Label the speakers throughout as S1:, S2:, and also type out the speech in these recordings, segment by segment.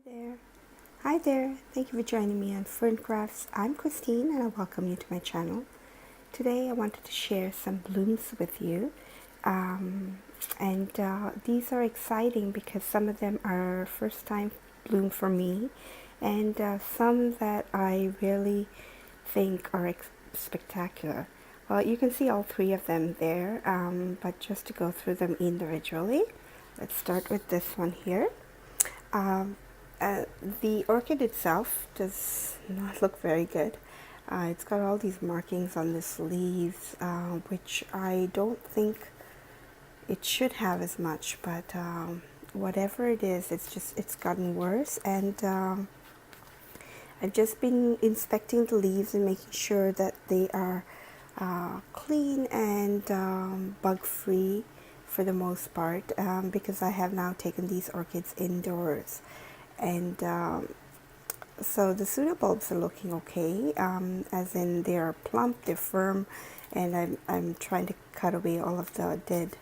S1: there. Hi there. Thank you for joining me on FernCrafts. I'm Christine and I welcome you to my channel. Today I wanted to share some blooms with you. These are exciting because some of them are first time bloom for me and some that I really think are spectacular. Well, you can see all three of them there, but just to go through them individually, let's start with this one here. Um, the orchid itself does not look very good. It's got all these markings on the leaves, which I don't think it should have as much, but whatever it is, it's gotten worse. And I've just been inspecting the leaves and making sure that they are clean and bug-free for the most part, because I have now taken these orchids indoors. And so the pseudobulbs are looking okay, as in they're plump, they're firm, and I'm trying to cut away all of the dead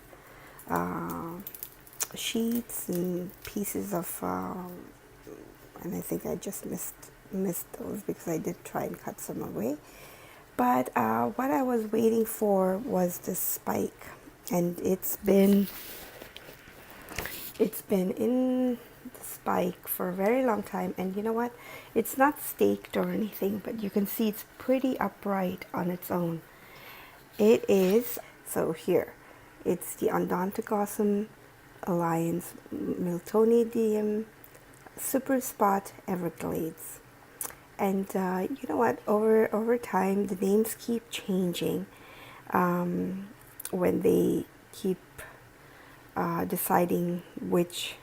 S1: sheets and pieces of, and I think I just missed those because I did try and cut some away. But what I was waiting for was the spike, and it's been in the spike for a very long time. And you know what? It's not staked or anything, but you can see it's pretty upright on its own. It is, so here, it's the Odontoglossum Alliance Miltonidium Super Spot Everglades. And you know what? Over time, the names keep changing when they keep deciding which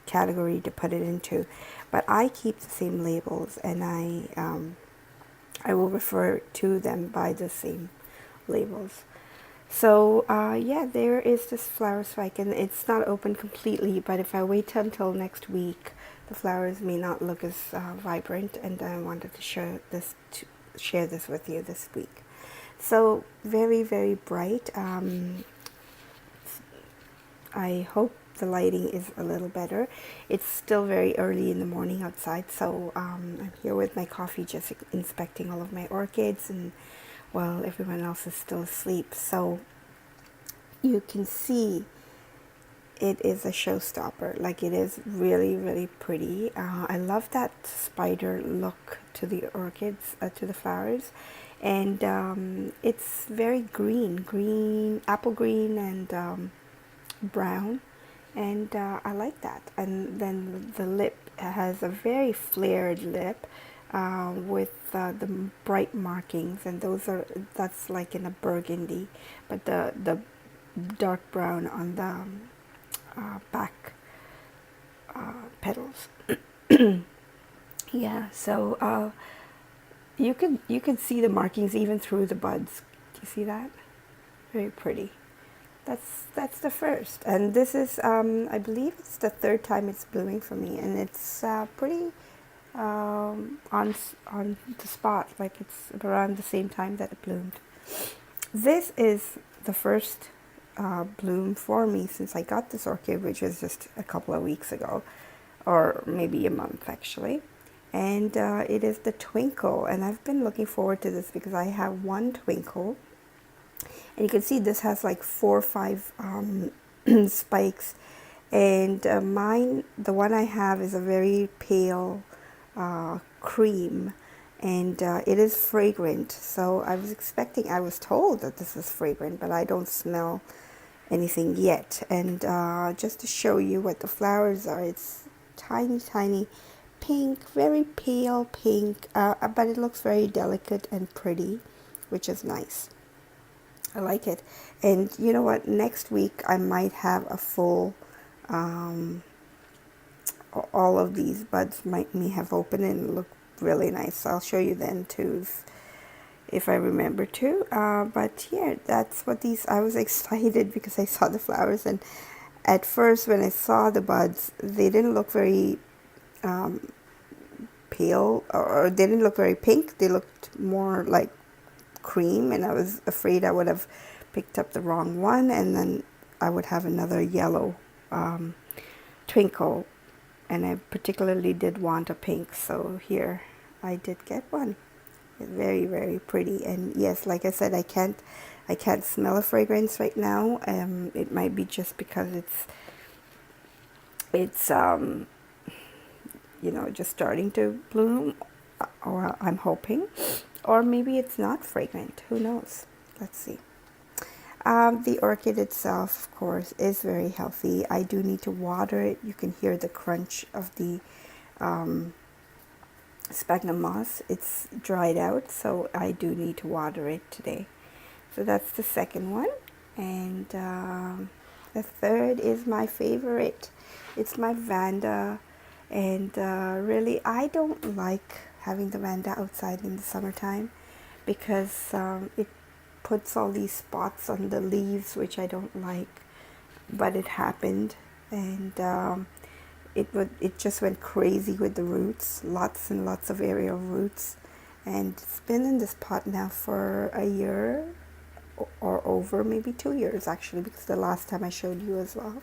S1: category to put it into. But I keep the same labels, and I will refer to them by the same labels. So yeah, there is this flower spike, and it's not open completely, but if I wait until next week, the flowers may not look as vibrant, and I wanted to share this with you this week. So very, very bright. I hope the lighting is a little better. It's still very early in the morning outside, so I'm here with my coffee just inspecting all of my orchids, and while everyone else is still asleep. So you can see it is a showstopper. Like, it is really, really pretty. I love that spider look to the orchids, to the flowers. And it's very green, apple green, and brown. And I like that. And then the lip has a very flared lip with the bright markings, and that's like in a burgundy, but the dark brown on the back petals. Yeah, so you can see the markings even through the buds. Do you see that? Very pretty. That's the first, and this is I believe it's the third time it's blooming for me, and it's pretty on the spot. Like, it's around the same time that it bloomed. This is the first bloom for me since I got this orchid, which was just a couple of weeks ago, or maybe a month actually. And it is the Twinkle, and I've been looking forward to this because I have one Twinkle, and you can see this has like 4 or 5 spikes, and mine, the one I have, is a very pale cream, and it is fragrant. So I was told that this is fragrant, but I don't smell anything yet. And just to show you what the flowers are, it's tiny pink, very pale pink, but it looks very delicate and pretty, which is nice. I like it. And you know what, next week I might have a full all of these buds may have opened and look really nice. So I'll show you then too, if I remember to. But yeah, that's what these, I was excited because I saw the flowers, and at first when I saw the buds, they didn't look very pale, or they didn't look very pink. They looked more like cream, and I was afraid I would have picked up the wrong one, and then I would have another yellow Twinkle and I particularly did want a pink, so here I did get one. Very, very pretty. And yes, like I said, I can't smell a fragrance right now. It might be just because it's you know, just starting to bloom, or I'm hoping, or maybe it's not fragrant. Who knows? Let's see. The orchid itself, of course, is very healthy. I do need to water it. You can hear the crunch of the sphagnum moss. It's dried out, so I do need to water it today. So that's the second one. And the third is my favorite. It's my Vanda. And really, I don't like having the Vanda outside in the summertime because it puts all these spots on the leaves, which I don't like. But it happened, and it just went crazy with the roots, lots and lots of aerial roots. And it's been in this pot now for a year or over, maybe 2 years actually, because the last time I showed you as well.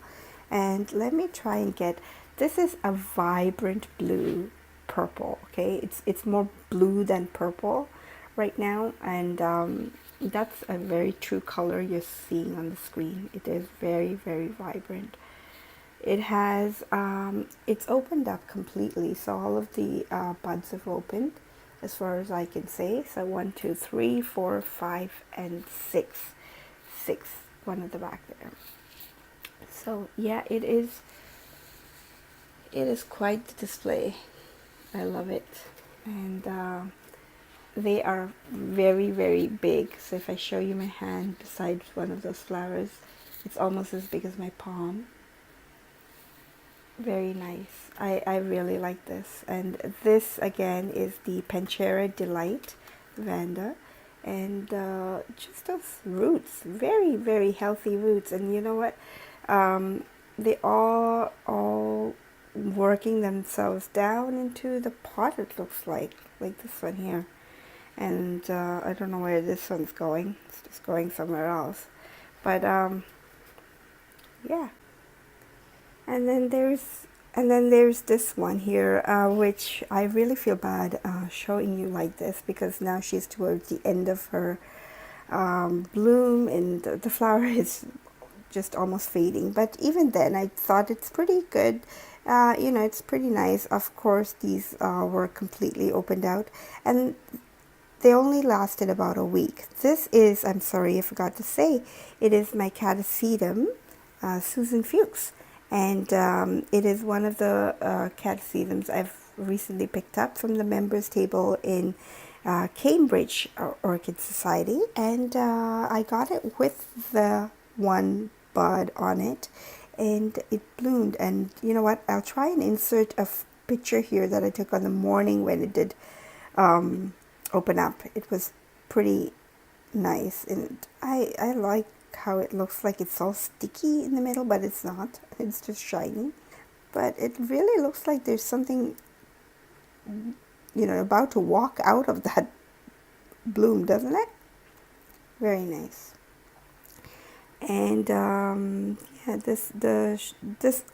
S1: And let me try and get, this is a vibrant blue purple, okay? It's more blue than purple right now, and that's a very true color you're seeing on the screen. It is very, very vibrant. It has, it's opened up completely, so all of the buds have opened as far as I can say. So 1, 2, 3, 4, 5, and 6. 6, one at the back there. So yeah, it is quite the display. I love it. And they are very, very big. So if I show you my hand beside one of those flowers, it's almost as big as my palm. Very nice. I really like this. And this again is the Panchera Delight Vanda. And just those roots, very, very healthy roots. And you know what? They are all working themselves down into the pot, it looks like this one here. And I don't know where this one's going. It's just going somewhere else. But yeah. And then there's this one here, which I really feel bad showing you like this, because now she's towards the end of her bloom, and the flower is just almost fading. But even then, I thought it's pretty good. You know, it's pretty nice. Of course, these were completely opened out, and they only lasted about a week. This is, I'm sorry, I forgot to say, it is my catasetum, Susan Fuchs. And it is one of the catasetums I've recently picked up from the members table in Cambridge Orchid Society. And I got it with the one bud on it, and it bloomed. And you know what? I'll try and insert a picture here that I took on the morning when it did open up. It was pretty nice, and I like how it looks like it's all sticky in the middle, but it's not. It's just shiny. But it really looks like there's something, you know, about to walk out of that bloom, doesn't it? Very nice. And yeah, this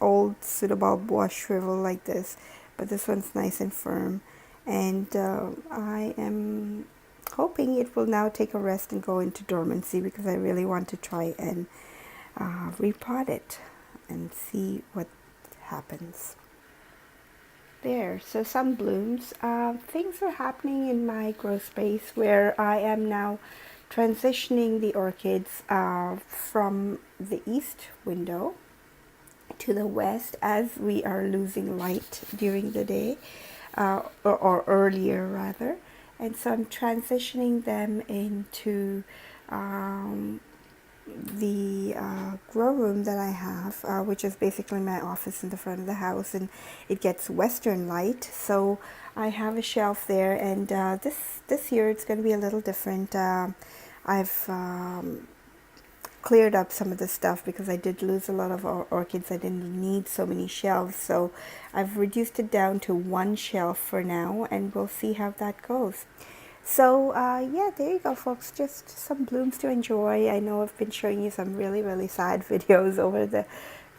S1: old pseudobulb was shriveled like this, but this one's nice and firm. And I am hoping it will now take a rest and go into dormancy, because I really want to try and repot it and see what happens. There, so some blooms. Things are happening in my grow space where I am now transitioning the orchids from the east window to the west, as we are losing light during the day, or earlier rather. And so I'm transitioning them into the grow room that I have, which is basically my office in the front of the house, and it gets western light. So I have a shelf there, and this year it's going to be a little different. I've cleared up some of the stuff because I did lose a lot of orchids. I didn't need so many shelves, so I've reduced it down to one shelf for now, and we'll see how that goes. So yeah, there you go, folks. Just some blooms to enjoy. I know I've been showing you some really, really sad videos over the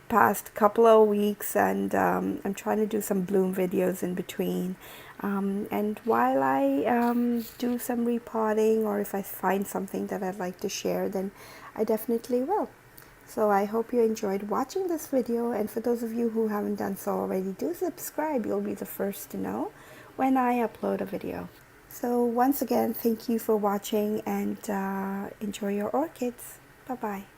S1: past couple of weeks, and I'm trying to do some bloom videos in between. And while I do some repotting, or if I find something that I'd like to share, then I definitely will. So I hope you enjoyed watching this video, and for those of you who haven't done so already, do subscribe. You'll be the first to know when I upload a video. So once again, thank you for watching, and enjoy your orchids. Bye-bye.